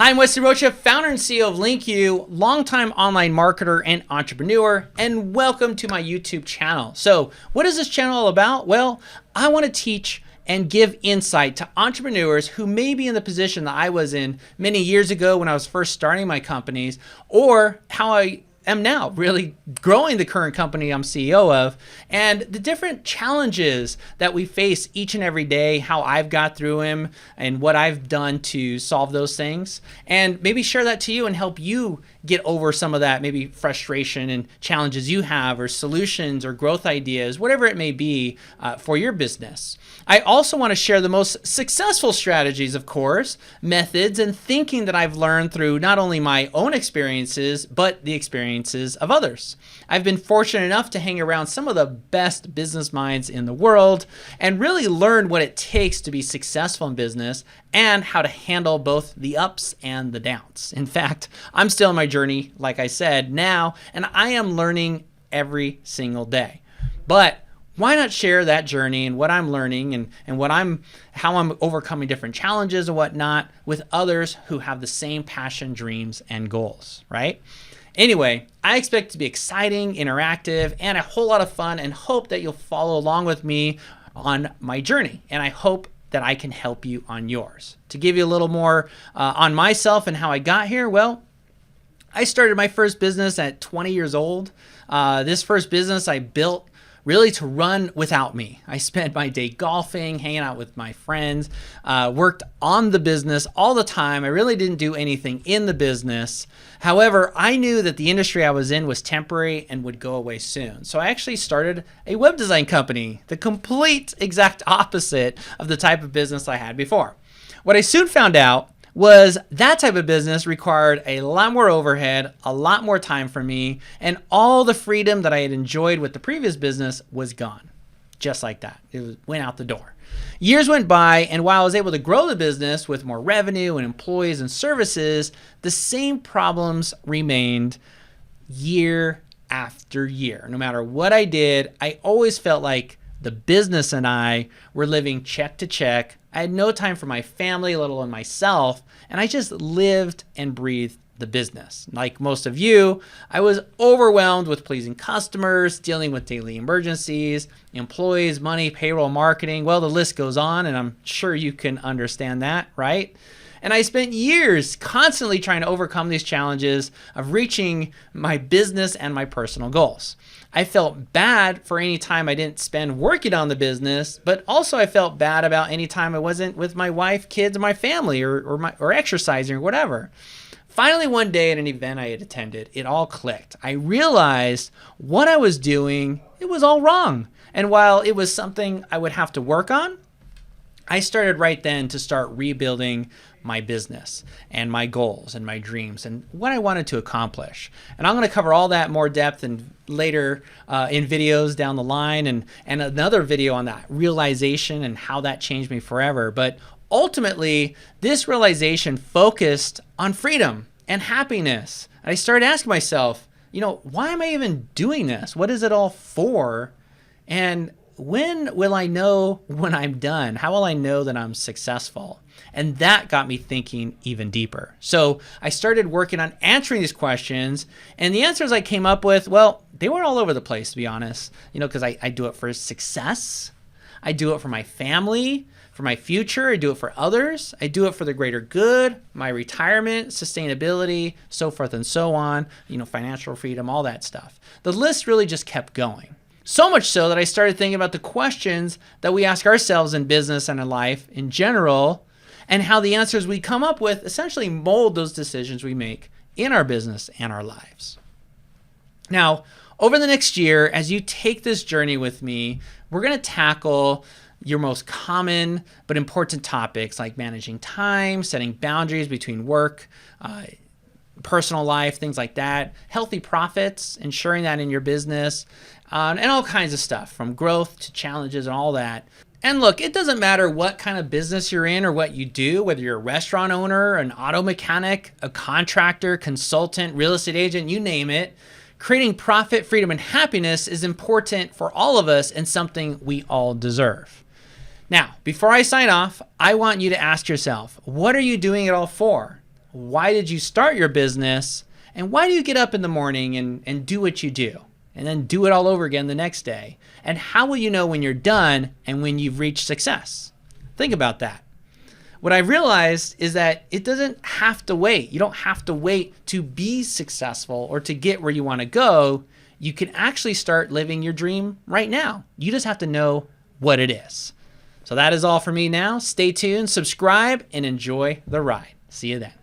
I'm Wesley Rocha, founder and CEO of LinkU, longtime online marketer and entrepreneur, and welcome to my YouTube channel. So what is this channel all about? Well, I want to teach and give insight to entrepreneurs who may be in the position that I was in many years ago when I was first starting my companies, or how I am now really growing the current company I'm CEO of, and the different challenges that we face each and every day, how I've got through them and what I've done to solve those things, and maybe share that to you and help you get over some of that maybe frustration and challenges you have, or solutions or growth ideas, whatever it may be for your business. I also want to share the most successful strategies, of course, methods and thinking that I've learned through not only my own experiences, but the experiences of others. I've been fortunate enough to hang around some of the best business minds in the world and really learn what it takes to be successful in business and how to handle both the ups and the downs. In fact, I'm still on my journey, like I said, now, and I am learning every single day. But why not share that journey and what I'm learning and how I'm overcoming different challenges and whatnot with others who have the same passion, dreams, and goals, right? Anyway, I expect it to be exciting, interactive, and a whole lot of fun, and hope that you'll follow along with me on my journey. And I hope that I can help you on yours. To give you a little more on myself and how I got here, well, I started my first business at 20 years old. This first business I built really to run without me. I spent my day golfing, hanging out with my friends, worked on the business all the time. I really didn't do anything in the business. However, I knew that the industry I was in was temporary and would go away soon. So I actually started a web design company, the complete exact opposite of the type of business I had before. What I soon found out was that type of business required a lot more overhead, a lot more time for me, and all the freedom that I had enjoyed with the previous business was gone. Just like that. Went out the door. Years went by, and while I was able to grow the business with more revenue and employees and services, the same problems remained year after year. No matter what I did, I always felt like the business and I were living check to check. I had no time for my family, let alone myself, and I just lived and breathed the business. Like most of you, I was overwhelmed with pleasing customers, dealing with daily emergencies, employees, money, payroll, marketing. Well, the list goes on, and I'm sure you can understand that, right? And I spent years constantly trying to overcome these challenges of reaching my business and my personal goals. I felt bad for any time I didn't spend working on the business, but also I felt bad about any time I wasn't with my wife, kids, and my family, or exercising or whatever. Finally, one day at an event I had attended, it all clicked. I realized what I was doing, it was all wrong. And while it was something I would have to work on, I started right then to start rebuilding my business and my goals and my dreams and what I wanted to accomplish. And I'm going to cover all that in more depth and later in videos down the line, and another video on that realization and how that changed me forever. But ultimately, this realization focused on freedom and happiness. And I started asking myself, why am I even doing this? What is it all for? And when will I know when I'm done? How will I know that I'm successful? And that got me thinking even deeper. So I started working on answering these questions, and the answers I came up with, well, they were all over the place, to be honest. Because I do it for success. I do it for my family, for my future. I do it for others. I do it for the greater good, my retirement, sustainability, so forth and so on, financial freedom, all that stuff. The list really just kept going. So much so that I started thinking about the questions that we ask ourselves in business and in life in general, and how the answers we come up with essentially mold those decisions we make in our business and our lives. Now, over the next year, as you take this journey with me, we're going to tackle your most common but important topics like managing time, setting boundaries between work, personal life, things like that, healthy profits, ensuring that in your business, and all kinds of stuff, from growth to challenges and all that. And look, it doesn't matter what kind of business you're in or what you do, whether you're a restaurant owner, an auto mechanic, a contractor, consultant, real estate agent, you name it. Creating profit, freedom, and happiness is important for all of us and something we all deserve. Now, before I sign off, I want you to ask yourself, what are you doing it all for? why did you start your business, and why do you get up in the morning and do what you do, and then do it all over again the next day? And how will you know when you're done and when you've reached success? Think about that. What I realized is that it doesn't have to wait. You don't have to wait to be successful or to get where you want to go. You can actually start living your dream right now. You just have to know what it is. So that is all for me now. Stay tuned, subscribe, and enjoy the ride. See you then.